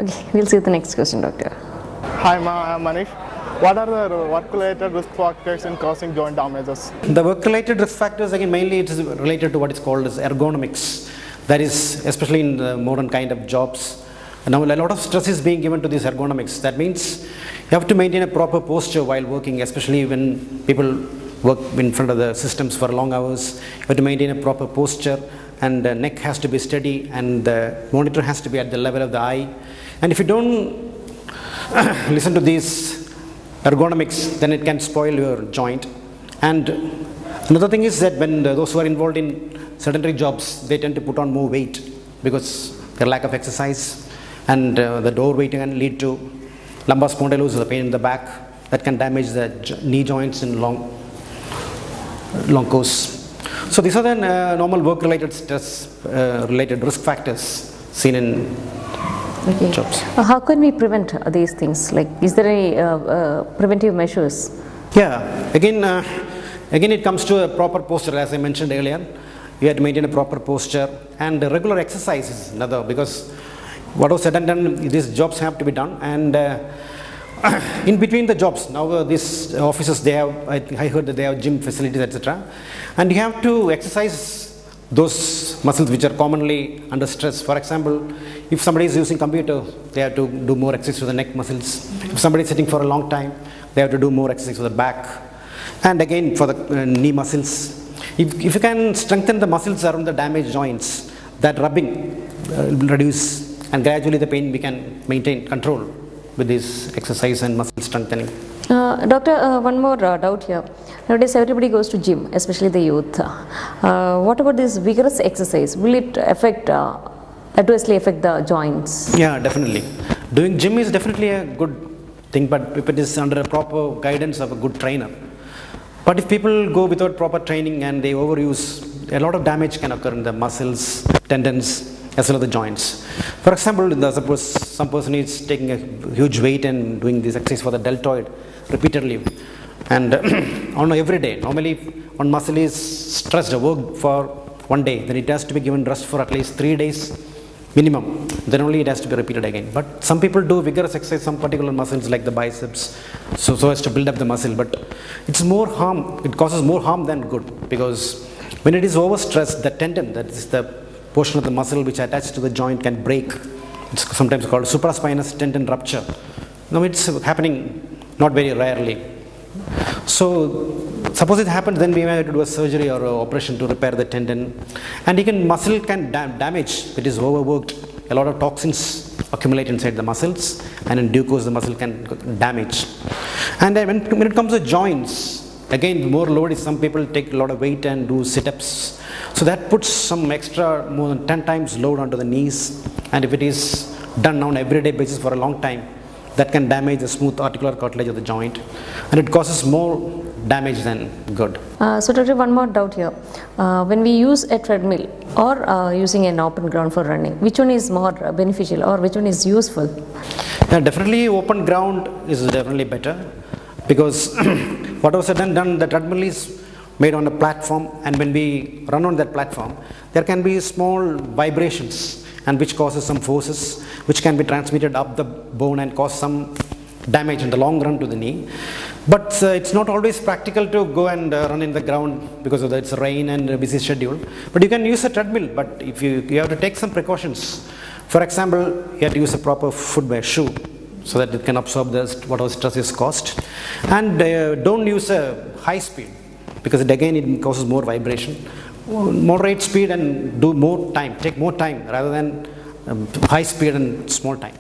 Okay, we'll see the next question, doctor. Hi, I'm Manish. What are the work-related risk factors in causing joint damages? The work-related risk factors, again, mainly it is related to what is called as ergonomics. That is, especially in the modern kind of jobs. Now, a lot of stress is being given to this ergonomics. That means you have to maintain a proper posture while working, especially when people work in front of the systems for long hours. You have to maintain a proper posture, and the neck has to be steady, and the monitor has to be at the level of the eye. And if you don't listen to these ergonomics, then it can spoil your joint. And another thing is that when those who are involved in sedentary jobs, they tend to put on more weight because their lack of exercise, and the overweight can lead to lumbar spondylosis, the pain in the back that can damage the knee joints in long course. So these are the normal work-related stress related risk factors seen in jobs. How can we prevent these things? Like, is there any preventive measures? Yeah, again it comes to a proper posture, as I mentioned earlier. You have to maintain a proper posture, and regular exercise is another, because what was said and done, these jobs have to be done. And in between the jobs, now these offices, they have, I heard that they have gym facilities, etc. And you have to exercise those muscles which are commonly under stress. For example, if somebody is using computer, they have to do more exercise for the neck muscles. If somebody is sitting for a long time, they have to do more exercise for the back. And again, for the knee muscles. If you can strengthen the muscles around the damaged joints, that rubbing will reduce, and gradually the pain we can maintain control with this exercise and muscle strengthening. Doctor, one more doubt here. Nowadays everybody goes to gym, especially the youth. What about this vigorous exercise? Will it adversely affect the joints? Yeah, definitely. Doing gym is definitely a good thing, but if it is under a proper guidance of a good trainer. But if people go without proper training and they overuse, a lot of damage can occur in the muscles, tendons, as well as the joints. For example, suppose some person is taking a huge weight and doing this exercise for the deltoid repeatedly, and on every day. Normally, one muscle is stressed, worked for one day, then it has to be given rest for at least 3 days minimum. Then only it has to be repeated again. But some people do vigorous exercise, some particular muscles like the biceps, so as to build up the muscle. But it's more harm. It causes more harm than good, because when it is overstressed, the tendon, that is the portion of the muscle which attached to the joint, can break. It's sometimes called supraspinous tendon rupture. Now it's happening not very rarely. So suppose it happens, then we may have to do a surgery or an operation to repair the tendon. And again, muscle can damage. If it is overworked, a lot of toxins accumulate inside the muscles, and in due course the muscle can damage. And then when it comes to joints, again, more load is, some people take a lot of weight and do sit-ups. So that puts some extra, more than 10 times load onto the knees. And if it is done on an everyday basis for a long time, that can damage the smooth articular cartilage of the joint, and it causes more damage than good. So doctor, one more doubt here. When we use a treadmill or using an open ground for running, which one is more beneficial, or which one is useful? Yeah, definitely open ground is definitely better, because what was said and done, the treadmill is made on a platform, and when we run on that platform, there can be small vibrations, and which causes some forces which can be transmitted up the bone and cause some damage in the long run to the knee. But it's not always practical to go and run in the ground because of it's rain and a busy schedule. But you can use a treadmill, but if you have to take some precautions. For example, you have to use a proper footwear, shoe, so that it can absorb whatever stress is caused. And don't use a high speed, because it causes more vibration. Moderate speed and do more time, take more time rather than high speed and small time.